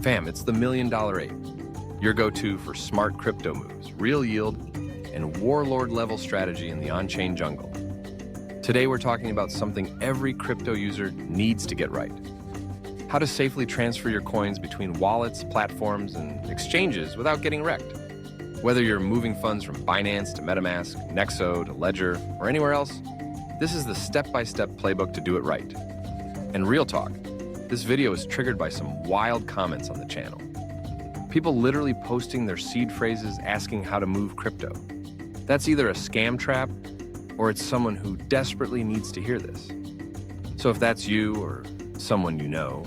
Fam, it's the Million Dollar Ape, your go-to for smart crypto moves, real yield, and warlord-level strategy in the on-chain jungle. Today we're talking about something every crypto user needs to get right. How to safely transfer your coins between wallets, platforms, and exchanges without getting wrecked. Whether you're moving funds from Binance to MetaMask, Nexo to Ledger, or anywhere else, this is the step-by-step playbook to do it right. And real talk, this video is triggered by some wild comments on the channel. People literally posting their seed phrases asking how to move crypto. That's either a scam trap or it's someone who desperately needs to hear this. So if that's you or someone you know,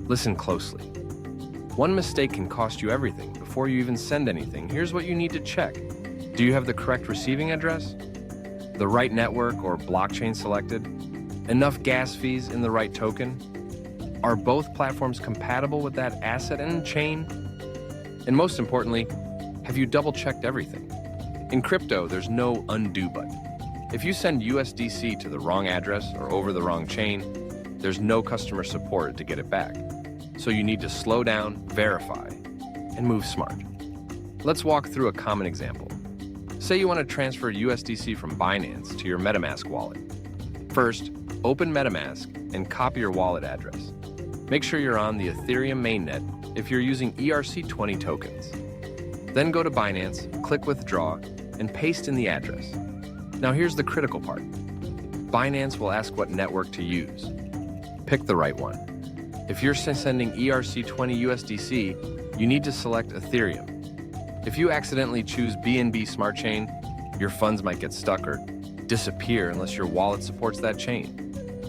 listen closely. One mistake can cost you everything. Before you even send anything, here's what you need to check. Do you have the correct receiving address? The right network or blockchain selected? Enough gas fees in the right token? Are both platforms compatible with that asset and chain? And most importantly, have you double-checked everything? In crypto, there's no undo button. If you send USDC to the wrong address or over the wrong chain, there's no customer support to get it back. So you need to slow down, verify, and move smart. Let's walk through a common example. Say you want to transfer USDC from Binance to your MetaMask wallet. First, open MetaMask and copy your wallet address. Make sure you're on the Ethereum mainnet if you're using ERC20 tokens. Then go to Binance, click Withdraw, and paste in the address. Now here's the critical part. Binance will ask what network to use. Pick the right one. If you're sending ERC20 USDC, you need to select Ethereum. If you accidentally choose BNB Smart Chain, your funds might get stuck or disappear unless your wallet supports that chain.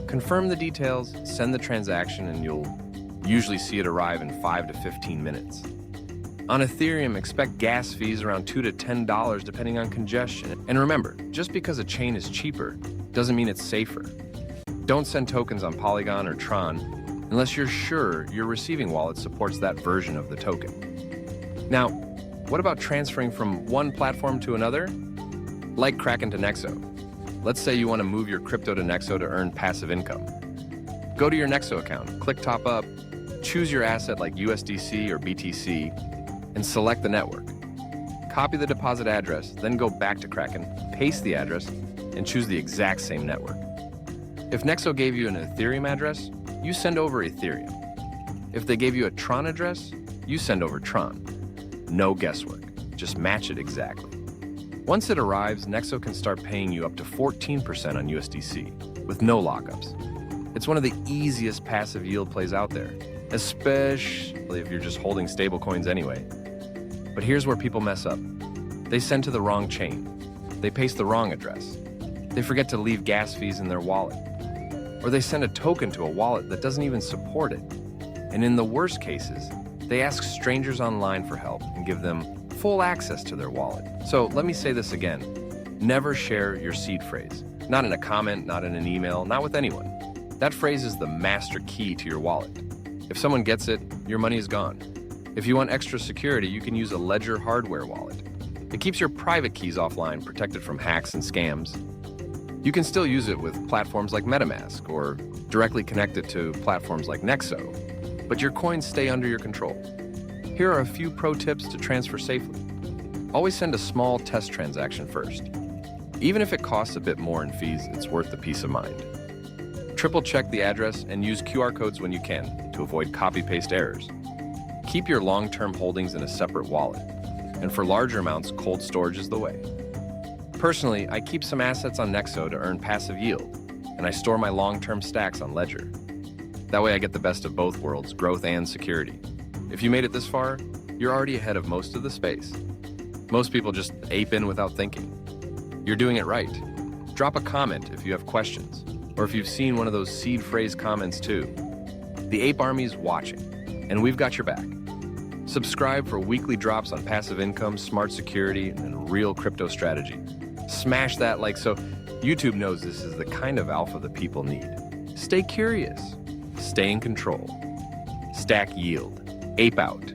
Confirm the details, send the transaction, and you'll usually see it arrive in 5 to 15 minutes. On Ethereum, expect gas fees around $2 to $10 depending on congestion. And remember, just because a chain is cheaper doesn't mean it's safer. Don't send tokens on Polygon or Tron unless you're sure your receiving wallet supports that version of the token. Now, what about transferring from one platform to another? Like Kraken to Nexo. Let's say you want to move your crypto to Nexo to earn passive income. Go to your Nexo account, click Top Up, choose your asset like USDC or BTC, and select the network. Copy the deposit address, then go back to Kraken, paste the address, and choose the exact same network. If Nexo gave you an Ethereum address, you send over Ethereum. If they gave you a Tron address, you send over Tron. No guesswork, just match it exactly. Once it arrives, Nexo can start paying you up to 14% on USDC with no lockups. It's one of the easiest passive yield plays out there, especially if you're just holding stablecoins anyway. But here's where people mess up. They send to the wrong chain. They paste the wrong address. They forget to leave gas fees in their wallet. Or they send a token to a wallet that doesn't even support it. And in the worst cases, they ask strangers online for help and give them full access to their wallet. So let me say this again. Never share your seed phrase. Not in a comment, not in an email, not with anyone. That phrase is the master key to your wallet. If someone gets it, your money is gone. If you want extra security, you can use a Ledger hardware wallet. It keeps your private keys offline, protected from hacks and scams. You can still use it with platforms like MetaMask or directly connect it to platforms like Nexo, but your coins stay under your control. Here are a few pro tips to transfer safely. Always send a small test transaction first. Even if it costs a bit more in fees, it's worth the peace of mind. Triple check the address and use QR codes when you can to avoid copy-paste errors. Keep your long-term holdings in a separate wallet, and for larger amounts, cold storage is the way. Personally, I keep some assets on Nexo to earn passive yield, and I store my long-term stacks on Ledger. That way I get the best of both worlds, growth and security. If you made it this far, you're already ahead of most of the space. Most people just ape in without thinking. You're doing it right. Drop a comment if you have questions, or if you've seen one of those seed phrase comments too. The Ape Army's watching, and we've got your back. Subscribe for weekly drops on passive income, smart security, and real crypto strategy. Smash that like so YouTube knows this is the kind of alpha the people need. Stay curious. Stay in control. Stack yield. Ape out.